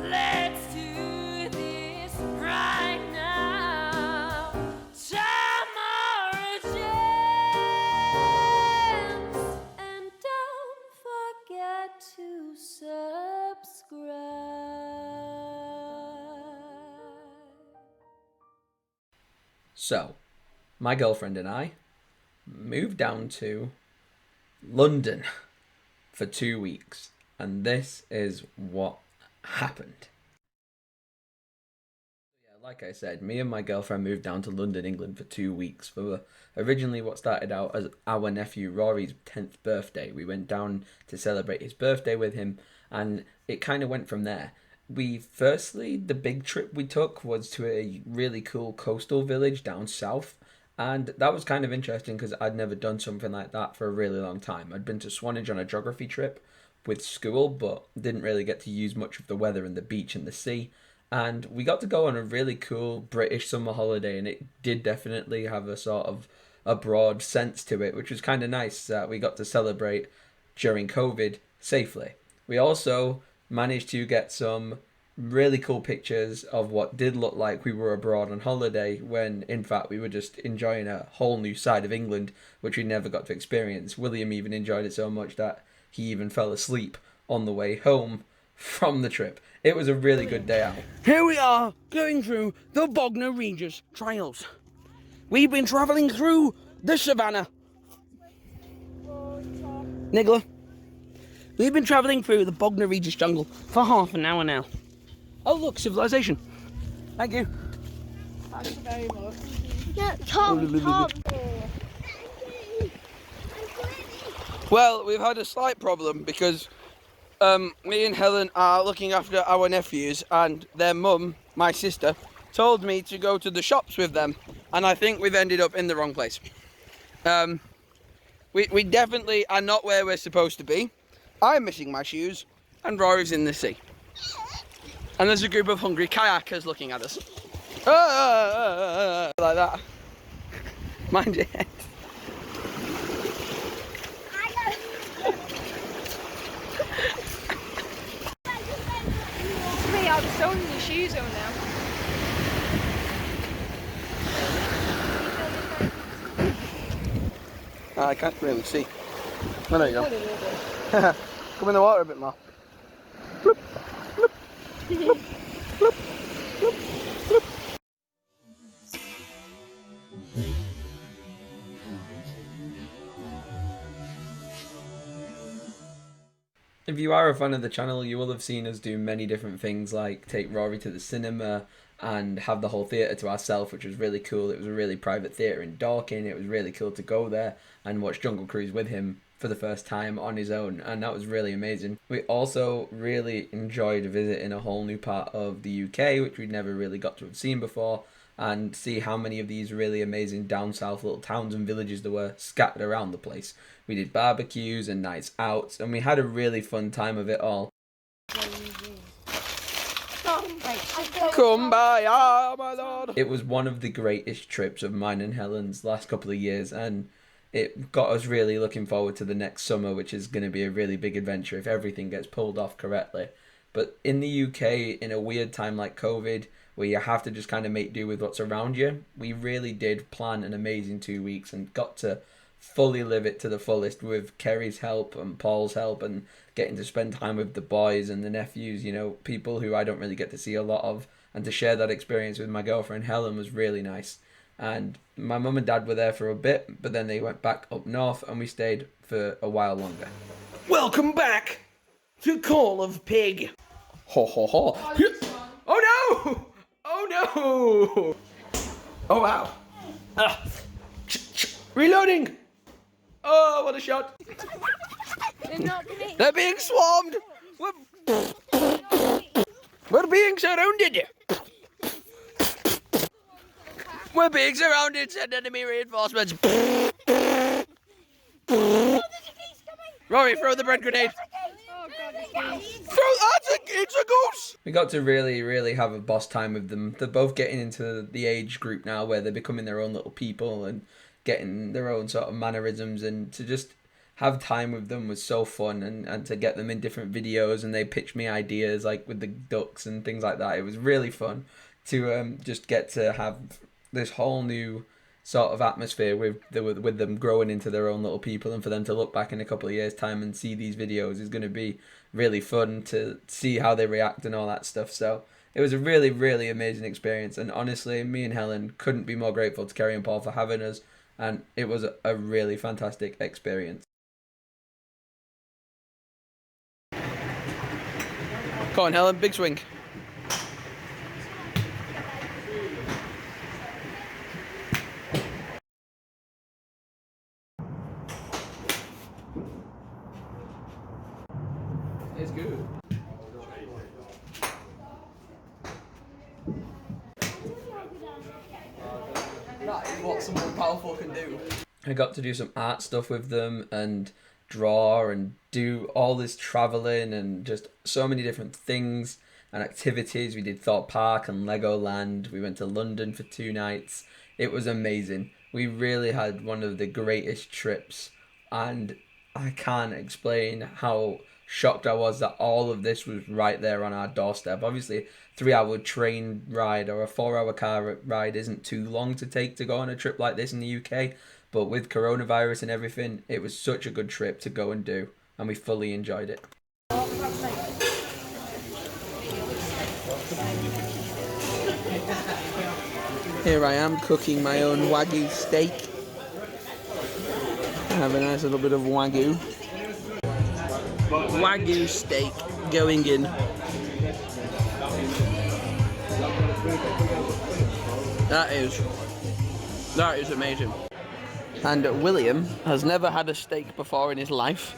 Let's do this right now. Tomorrow chance. And don't forget to subscribe. So, my girlfriend and I moved down to London for 2 weeks, and this is what happened. Yeah, like I said, me and my girlfriend moved down to London, England for 2 weeks for originally what started out as our nephew Rory's 10th birthday. We went down to celebrate his birthday with him, and it kind of went from there. The big trip we took was to a really cool coastal village down south, and that was kind of interesting because I'd never done something like that for a really long time. I'd been to Swanage on a geography trip with school, but didn't really get to use much of the weather and the beach and the sea. And we got to go on a really cool British summer holiday, and it did definitely have a sort of a broad sense to it, which was kind of nice that we got to celebrate during COVID safely. We also managed to get some really cool pictures of what did look like we were abroad on holiday when in fact we were just enjoying a whole new side of England which we never got to experience. William even enjoyed it so much that he even fell asleep on the way home from the trip. It was a really good day out. Here we are, going through the Bognor Regis Trails. We've been travelling through the savannah. Nicola. We've been travelling through the Bognor Regis jungle for half an hour now. Oh look, civilization. Thank you. Thank you very much. Yeah, Tom. Well, we've had a slight problem because me and Helen are looking after our nephews, and their mum, my sister, told me to go to the shops with them, and I think we've ended up in the wrong place. We definitely are not where we're supposed to be. I'm missing my shoes, and Rory's in the sea. And there's a group of hungry kayakers looking at us. Like that. Mind your head. Me, I'm sewing your shoes on now. I can't really see. Oh, there you go. Come in the water a bit more. Bloop, bloop, bloop, bloop, bloop, bloop. If you are a fan of the channel, you will have seen us do many different things like take Rory to the cinema and have the whole theatre to ourselves, which was really cool. It was a really private theatre in Dorking. It was really cool to go there and watch Jungle Cruise with him for the first time on his own, and that was really amazing. We also really enjoyed visiting a whole new part of the UK, which we'd never really got to have seen before, and see how many of these really amazing down south little towns and villages there were scattered around the place. We did barbecues and nights out, and we had a really fun time of it all. Kumbaya, my lord. It was one of the greatest trips of mine and Helen's last couple of years, and it got us really looking forward to the next summer, which is going to be a really big adventure if everything gets pulled off correctly. But in the UK, in a weird time like COVID, where you have to just kind of make do with what's around you, we really did plan an amazing 2 weeks and got to fully live it to the fullest with Kerry's help and Paul's help and getting to spend time with the boys and the nephews, you know, people who I don't really get to see a lot of, and to share that experience with my girlfriend Helen was really nice. And my mum and dad were there for a bit, but then they went back up north and we stayed for a while longer. Welcome back to Call of Pig. Ho ho ho. Oh no! Oh no! Oh wow. Reloading! Oh, what a shot! They're being swarmed! We're being surrounded! We're being surrounded! Send enemy reinforcements! Rory, throw the bread grenade! It's a goose! We got to really have a boss time with them. They're both getting into the age group now where they're becoming their own little people and getting their own sort of mannerisms, and to just have time with them was so fun, and to get them in different videos, and they pitched me ideas like with the ducks and things like that. It was really fun to just get to have this whole new sort of atmosphere with them growing into their own little people, and for them to look back in a couple of years' time and see these videos is going to be really fun to see how they react and all that stuff. So it was a really, really amazing experience, and honestly, me and Helen couldn't be more grateful to Kerry and Paul for having us, and it was a really fantastic experience. Come on, Helen, big swing. It's good. That is what someone powerful can do. I got to do some art stuff with them and draw and do all this traveling and just so many different things and activities. We did Thorpe Park and Legoland. We went to London for 2 nights. It was amazing. We really had one of the greatest trips, and I can't explain how shocked I was that all of this was right there on our doorstep. Obviously, 3-hour train ride or a 4-hour car ride isn't too long to take to go on a trip like this in the UK, but with coronavirus and everything, it was such a good trip to go and do, and we fully enjoyed it. Here I am cooking my own Wagyu steak. I have a nice little bit of Wagyu. Wagyu steak going in. That is amazing. And William has never had a steak before in his life,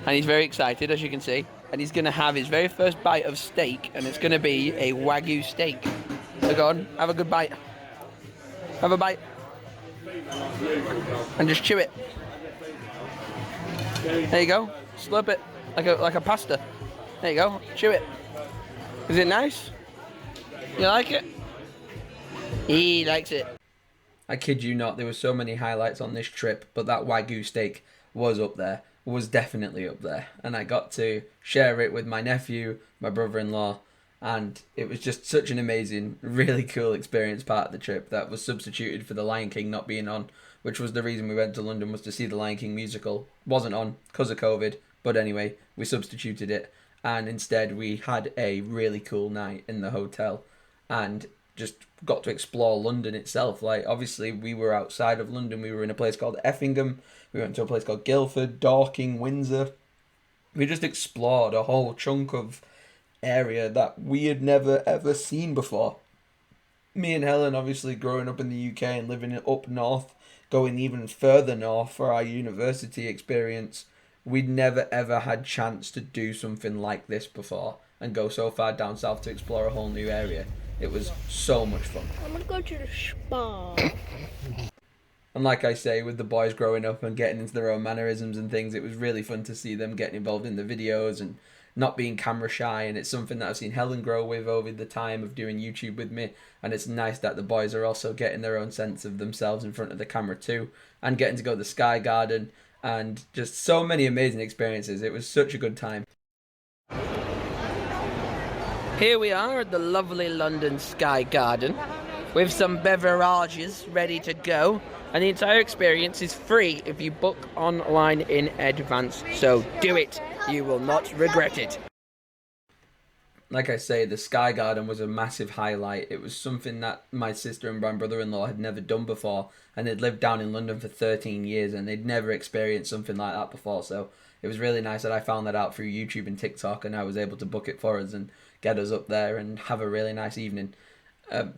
and he's very excited, as you can see, and he's going to have his very first bite of steak, and it's going to be a Wagyu steak. So go on, have a good bite. Have a bite. And just chew it. There you go. Slurp it like a pasta. There you go. Chew it. Is it nice? You like it? He likes it. I kid you not, there were so many highlights on this trip, but that Wagyu steak was up there, was definitely up there. And I got to share it with my nephew, my brother-in-law, and it was just such an amazing, really cool experience part of the trip that was substituted for The Lion King not being on, which was the reason we went to London, was to see The Lion King musical. Wasn't on because of COVID, but anyway, we substituted it, and instead we had a really cool night in the hotel and just got to explore London itself. Like, obviously we were outside of London. We were in a place called Effingham. We went to a place called Guildford, Dorking, Windsor. We just explored a whole chunk of area that we had never ever seen before. Me and Helen, obviously growing up in the UK and living up north, going even further north for our university experience, we'd never ever had chance to do something like this before and go so far down south to explore a whole new area. It was so much fun. I'm gonna go to the spa. And like I say, with the boys growing up and getting into their own mannerisms and things, it was really fun to see them getting involved in the videos and not being camera shy. And it's something that I've seen Helen grow with over the time of doing YouTube with me. And it's nice that the boys are also getting their own sense of themselves in front of the camera too, and getting to go to the Sky Garden and just so many amazing experiences. It was such a good time. Here we are at the lovely London Sky Garden with some beverages ready to go, and the entire experience is free if you book online in advance, so do it, you will not regret it. Like I say, the Sky Garden was a massive highlight. It was something that my sister and my brother-in-law had never done before, and they'd lived down in London for 13 years and they'd never experienced something like that before. So it was really nice that I found that out through YouTube and TikTok, and I was able to book it for us and get us up there and have a really nice evening.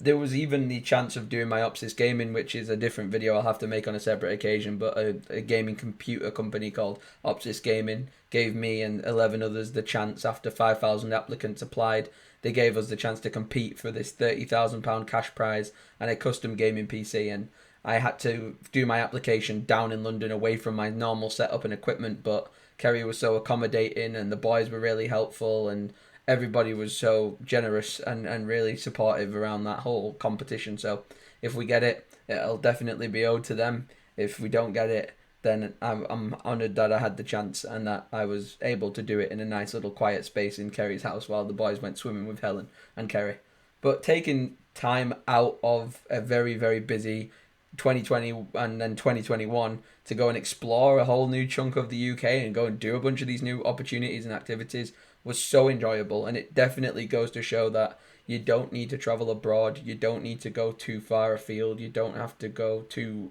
There was even the chance of doing my Opsis Gaming, which is a different video I'll have to make on a separate occasion, but a gaming computer company called Opsis Gaming gave me and 11 others the chance, after 5,000 applicants applied, they gave us the chance to compete for this £30,000 cash prize and a custom gaming PC, and I had to do my application down in London away from my normal setup and equipment, but Kerry was so accommodating and the boys were really helpful and everybody was so generous and really supportive around that whole competition. So if we get it, it'll definitely be owed to them. If we don't get it, then I'm honoured that I had the chance and that I was able to do it in a nice little quiet space in Kerry's house while the boys went swimming with Helen and Kerry. But taking time out of a very, very busy 2020 and then 2021 to go and explore a whole new chunk of the UK and go and do a bunch of these new opportunities and activities was so enjoyable. And it definitely goes to show that you don't need to travel abroad. You don't need to go too far afield. You don't have to go too,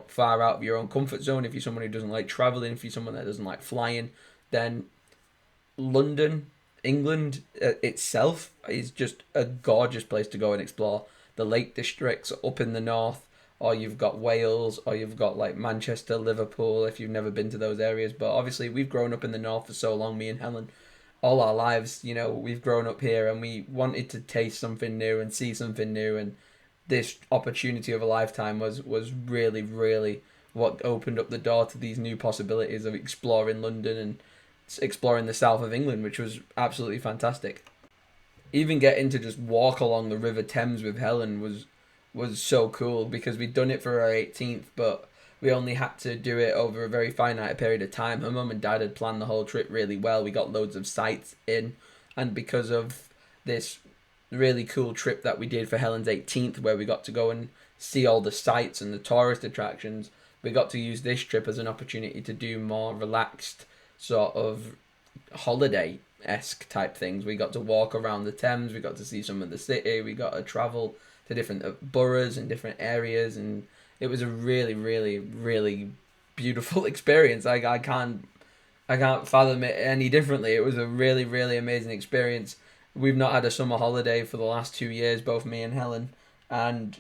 far out of your own comfort zone. If you're someone who doesn't like traveling, if you're someone that doesn't like flying, then London, England itself is just a gorgeous place to go and explore. The Lake Districts up in the north, or you've got Wales, or you've got like Manchester, Liverpool, if you've never been to those areas. But obviously we've grown up in the north for so long, me and Helen, all our lives, we've grown up here and we wanted to taste something new and see something new, and this opportunity of a lifetime was really, really what opened up the door to these new possibilities of exploring London and exploring the south of England, which was absolutely fantastic. Even getting to just walk along the River Thames with Helen was so cool, because we'd done it for our 18th, but we only had to do it over a very finite period of time. Her mum and dad had planned the whole trip really well. We got loads of sites in, and because of this really cool trip that we did for Helen's 18th, where we got to go and see all the sites and the tourist attractions, we got to use this trip as an opportunity to do more relaxed sort of holiday-esque type things. We got to walk around the Thames, we got to see some of the city, we got to travel to different boroughs and different areas, and it was a really, really, really beautiful experience. I can't fathom it any differently. It was a really, really amazing experience. We've not had a summer holiday for the last 2 years, both me and Helen, and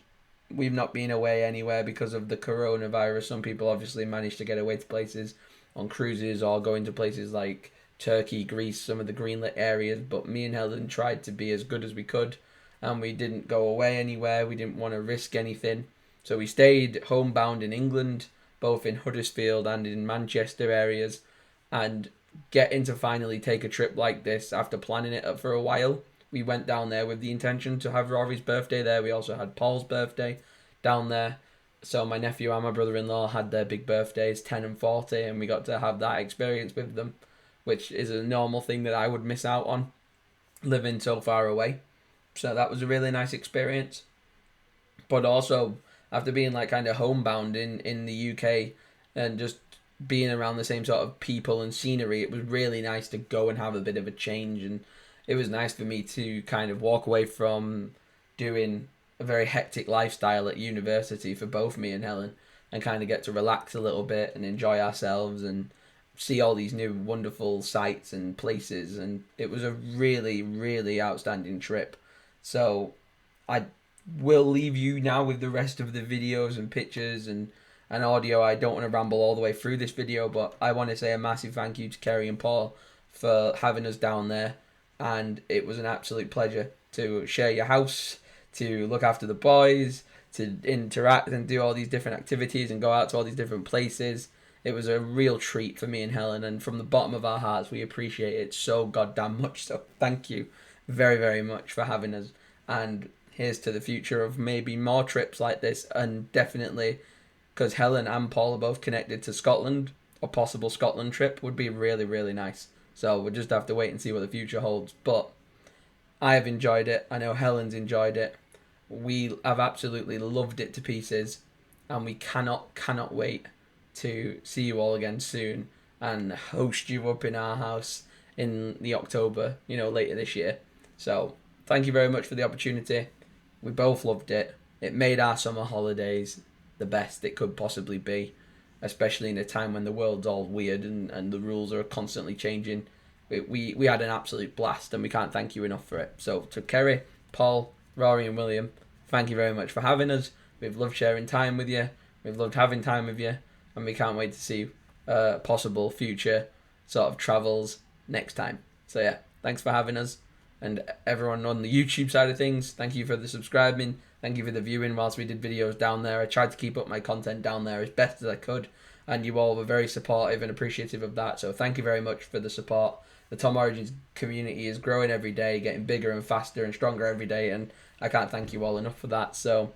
we've not been away anywhere because of the coronavirus. Some people obviously managed to get away to places on cruises or going to places like Turkey, Greece, some of the greenlit areas, but me and Helen tried to be as good as we could, and we didn't go away anywhere. We didn't want to risk anything, so we stayed homebound in England, both in Huddersfield and in Manchester areas, and getting to finally take a trip like this after planning it for a while. We went down there with the intention to have Rory's birthday there. We also had Paul's birthday down there. So my nephew and my brother-in-law had their big birthdays, 10 and 40, and we got to have that experience with them, which is a normal thing that I would miss out on, living so far away. So that was a really nice experience. But also, after being like kind of homebound in the UK and just being around the same sort of people and scenery, it was really nice to go and have a bit of a change. And it was nice for me to kind of walk away from doing a very hectic lifestyle at university for both me and Helen, and kind of get to relax a little bit and enjoy ourselves and see all these new wonderful sights and places. And it was a really, really outstanding trip. So I will leave you now with the rest of the videos and pictures and audio. I don't want to ramble all the way through this video, but I want to say a massive thank you to Kerry and Paul for having us down there, and it was an absolute pleasure to share your house, to look after the boys, to interact and do all these different activities and go out to all these different places. It was a real treat for me and Helen, and from the bottom of our hearts, we appreciate it so goddamn much. So thank you very, very much for having us, and here's to the future of maybe more trips like this, and definitely, because Helen and Paul are both connected to Scotland, a possible Scotland trip would be really, really nice. So we'll just have to wait and see what the future holds. But I have enjoyed it. I know Helen's enjoyed it. We have absolutely loved it to pieces, and we cannot wait to see you all again soon and host you up in our house in the October, later this year. So thank you very much for the opportunity. We both loved it. It made our summer holidays the best it could possibly be, especially in a time when the world's all weird and the rules are constantly changing. We had an absolute blast, and we can't thank you enough for it. So to Kerry, Paul, Rory and William, thank you very much for having us. We've loved sharing time with you. We've loved having time with you, and we can't wait to see possible future sort of travels next time. So yeah, thanks for having us. And everyone on the YouTube side of things, thank you for the subscribing. Thank you for the viewing whilst we did videos down there. I tried to keep up my content down there as best as I could, and you all were very supportive and appreciative of that. So thank you very much for the support. The Tom Origins community is growing every day, getting bigger and faster and stronger every day, and I can't thank you all enough for that. So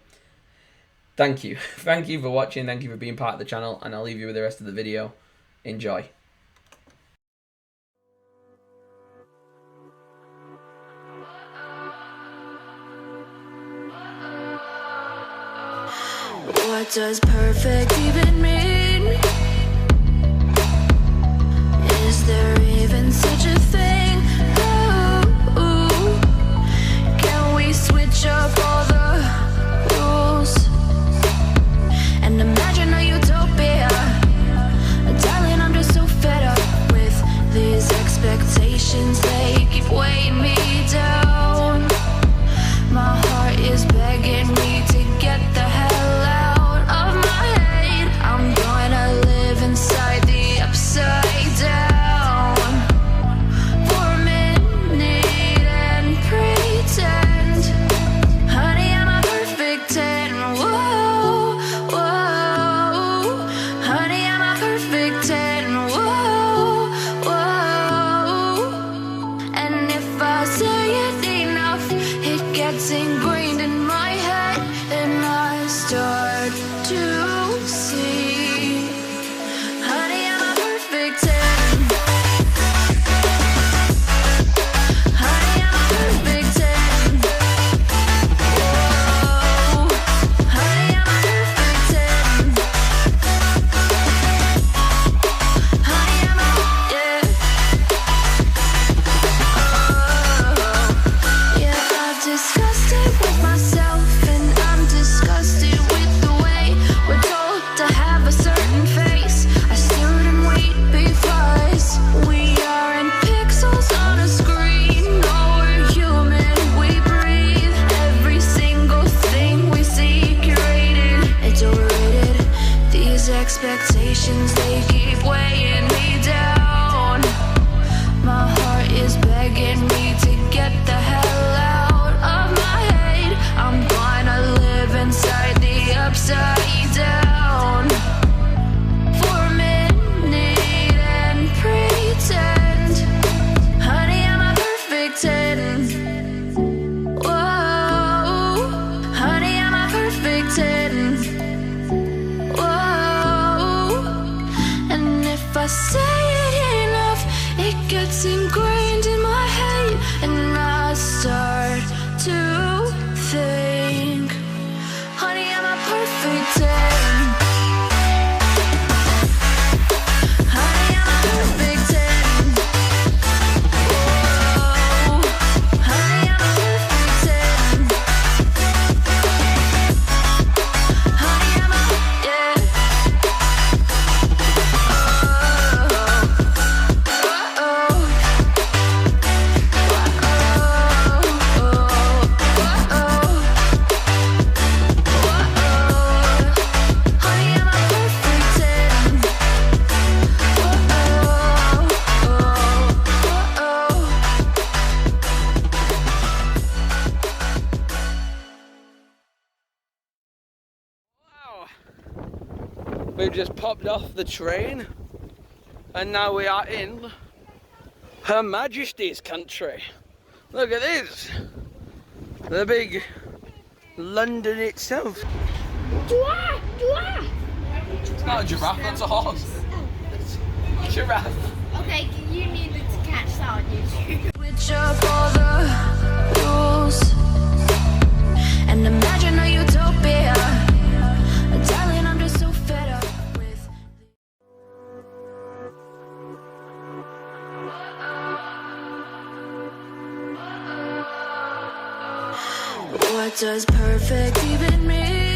Thank you. Thank you for watching. Thank you for being part of the channel. And I'll leave you with the rest of the video. Enjoy. What does perfect even mean? Is there even such a thing? Ooh, can we switch up all the rules and imagine a utopia? Darling, I'm just so fed up with these expectations. They keep weighing me down. My heart is begging me to get the hell out of my head. I'm gonna live inside the upside down for a minute and pretend, honey, I'm a perfect 10. Whoa, whoa, honey, I'm a perfect 10. Whoa, whoa, and if I say it enough, it gets ingrained in my head, and I start to see, honey, I'm a perfect 10. Honey, I'm a perfect 10. Whoa, honey, I'm a perfect 10. Honey, I'm a, yeah. Yeah, I've discussed it with myself, and I'm disgusted with the way we're told to have a certain face, a certain weight, because we aren't pixels on a screen. No, we're human, we breathe. Every single thing we see curated, it's overrated. These expectations, they keep weighing me down. My heart is begging me to get the hell out of my head. I'm gonna live inside the upside down for a minute and pretend, honey, I'm a perfect 10. Whoa, honey, I'm a perfect 10. Whoa, and if I say it enough, it gets ingrained in my head, and I start to think, honey, I'm a perfect 10. Honey, I'm a perfect 10. Whoa, honey, I'm a perfect 10. Honey, I'm a, yeah. Wow. We've just popped off the train and now we are in Her Majesty's country. Look at this. The big London itself. It's not a giraffe, that's a horse. Giraffe. Okay, you needed to catch that on YouTube. Switch up all the rules and imagine a utopia. Darling, I'm just so fed up with. What does perfect even mean?